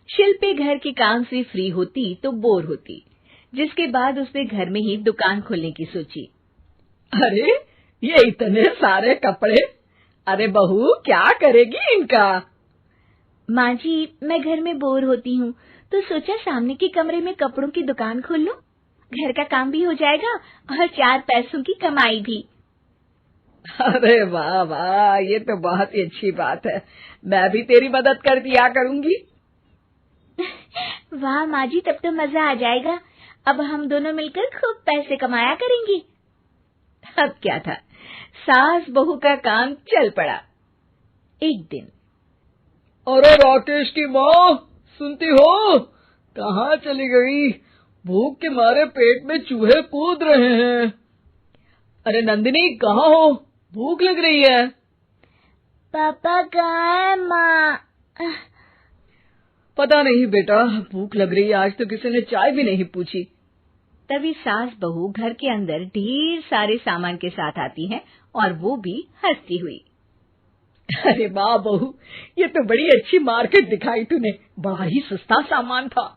शिल्पी घर के काम से फ्री होती तो बोर होती, जिसके बाद उसने घर में ही दुकान खोलने की सोची। अरे ये इतने सारे कपड़े, अरे बहू क्या करेगी इनका? माँ जी, मैं घर में बोर होती हूँ तो सोचा सामने के कमरे में कपड़ों की दुकान खोल लूं। घर का काम भी हो जाएगा और 4 पैसों की कमाई भी। अरे वाह वाह, ये तो बहुत ही अच्छी बात है। मैं भी तेरी मदद कर दिया करूंगी। वाह माँ जी, तब तो मजा आ जाएगा। अब हम दोनों मिलकर खूब पैसे कमाया करेंगे। अब क्या था, सास बहू का काम चल पड़ा। एक दिन, अरे राकेश की माँ, सुनती हो? कहाँ चली गई? भूख के मारे पेट में चूहे कूद रहे हैं। अरे नंदिनी, कहाँ हो? भूख लग रही है। पापा कहाँ है माँ? पता नहीं बेटा, भूख लग रही है। आज तो किसी ने चाय भी नहीं पूछी। तभी सास बहू घर के अंदर ढेर सारे सामान के साथ आती हैं और वो भी हंसती हुई। अरे वाह बहू, ये तो बड़ी अच्छी मार्केट दिखाई तूने। बड़ा ही सस्ता सामान था।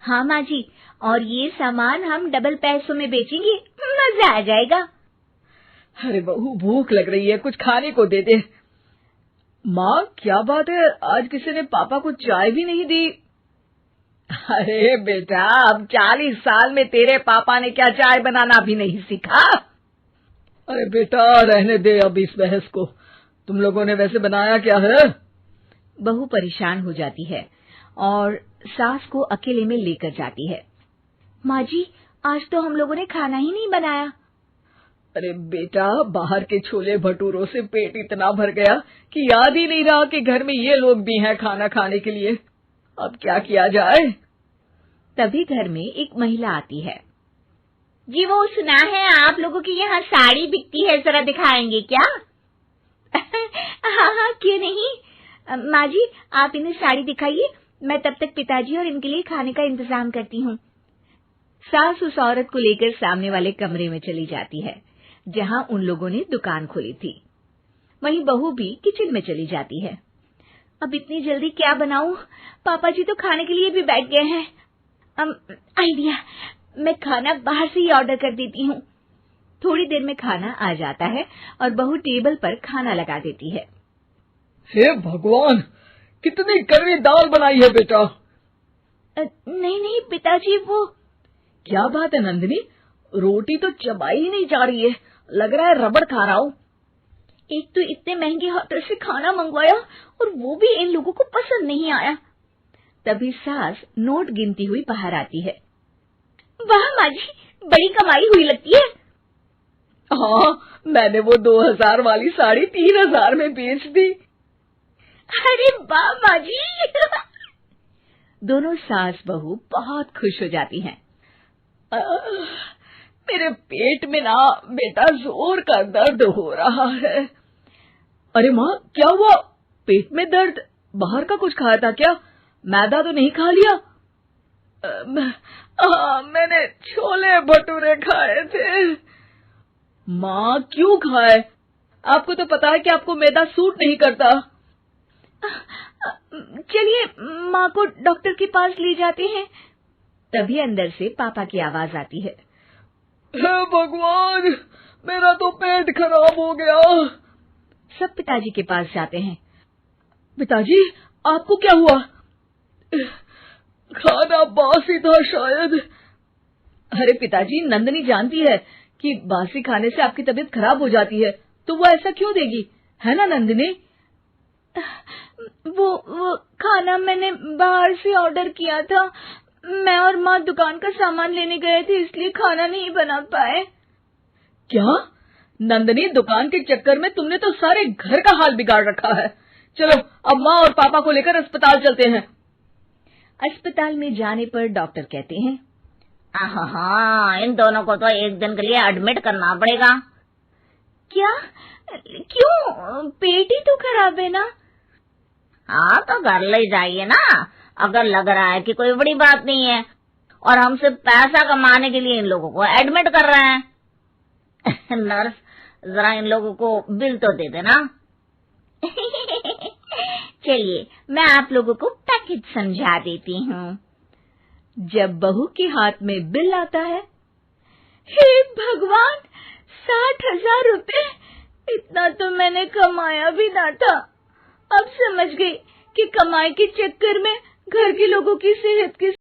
हाँ माँ जी, और ये सामान हम डबल पैसों में बेचेंगे, मजा आ जाएगा। अरे बहू, भूख लग रही है, कुछ खाने को दे दे। माँ क्या बात है, आज किसी ने पापा को चाय भी नहीं दी? अरे बेटा, अब 40 साल में तेरे पापा ने क्या चाय बनाना भी नहीं सीखा? अरे बेटा रहने दे अब इस बहस को। तुम लोगों ने वैसे बनाया क्या है? बहू परेशान हो जाती है और सास को अकेले में लेकर जाती है। माँ जी, आज तो हम लोगों ने खाना ही नहीं बनाया। अरे बेटा, बाहर के छोले भटूरों से पेट इतना भर गया कि याद ही नहीं रहा कि घर में ये लोग भी हैं खाना खाने के लिए। अब क्या किया जाए? तभी घर में एक महिला आती है। जी, वो सुना है आप लोगों की यहाँ साड़ी बिकती है, जरा दिखाएंगे क्या? हाँ हाँ, क्यों नहीं। माँ जी, आप इन्हें साड़ी दिखाइए, मैं तब तक पिताजी और इनके लिए खाने का इंतजाम करती हूँ। सास उस औरत को लेकर सामने वाले कमरे में चली जाती है जहाँ उन लोगों ने दुकान खोली थी। वहीं बहू भी किचन में चली जाती है। अब इतनी जल्दी क्या बनाऊं? पापा जी तो खाने के लिए भी बैठ गए हैं। आइडिया, मैं खाना बाहर से ही ऑर्डर कर देती हूँ। थोड़ी देर में खाना आ जाता है और बहू टेबल पर खाना लगा देती है। हे भगवान, कितनी कड़वी दाल बनाई है बेटा। नहीं नहीं पिताजी, वो क्या बात है नंदिनी, रोटी तो चबाई ही नहीं जा रही है, लग रहा है रबड़ खा रहा हूँ। एक तो इतने महंगे होटल से खाना मंगवाया और वो भी इन लोगों को पसंद नहीं आया। तभी सास नोट गिनती हुई बाहर आती है। वाह माँ जी, बड़ी कमाई हुई लगती है। हाँ, मैंने वो 2000 वाली साड़ी 3000 में बेच दी। अरे वाह माँ जी। दोनों सास बहू बहुत खुश हो जाती हैं। मेरे पेट में ना बेटा जोर का दर्द हो रहा है। अरे माँ, क्या हुआ? पेट में दर्द? बाहर का कुछ खाया था क्या? मैदा तो नहीं खा लिया? मैंने छोले भटूरे खाए थे। माँ क्यों खाए? आपको तो पता है कि आपको मैदा सूट नहीं करता। चलिए माँ को डॉक्टर के पास ले जाते हैं। तभी अंदर से पापा की आवाज आती है। हे भगवान, मेरा तो पेट खराब हो गया। सब पिताजी के पास जाते हैं। पिताजी, आपको क्या हुआ? खाना बासी था शायद। अरे पिताजी, नंदिनी जानती है कि बासी खाने से आपकी तबीयत खराब हो जाती है, तो वो ऐसा क्यों देगी, है ना नंदिनी? वो खाना मैंने बाहर से ऑर्डर किया था। मैं और माँ दुकान का सामान लेने गए थे, इसलिए खाना नहीं बना पाए। क्या नंदिनी, दुकान के चक्कर में तुमने तो सारे घर का हाल बिगाड़ रखा है। चलो अब माँ और पापा को लेकर अस्पताल चलते हैं। अस्पताल में जाने पर डॉक्टर कहते हैं, हाँ, इन दोनों को तो एक दिन के लिए एडमिट करना पड़ेगा। क्या? क्यों? पेट ही तो खराब है ना। हाँ, तो घर ले जाइए ना, अगर लग रहा है कि कोई बड़ी बात नहीं है और हम सिर्फ पैसा कमाने के लिए इन लोगों को एडमिट कर रहे हैं। नर्स, जरा इन लोगों को बिल तो दे देना। चलिए, मैं आप लोगों को पैक पैकेज समझा देती हूँ। जब बहू के हाथ में बिल आता है, हे भगवान, 60,000 रुपए! इतना तो मैंने कमाया भी ना था। अब समझ गई कि कमाई के चक्कर में घर के लोगों की सेहत के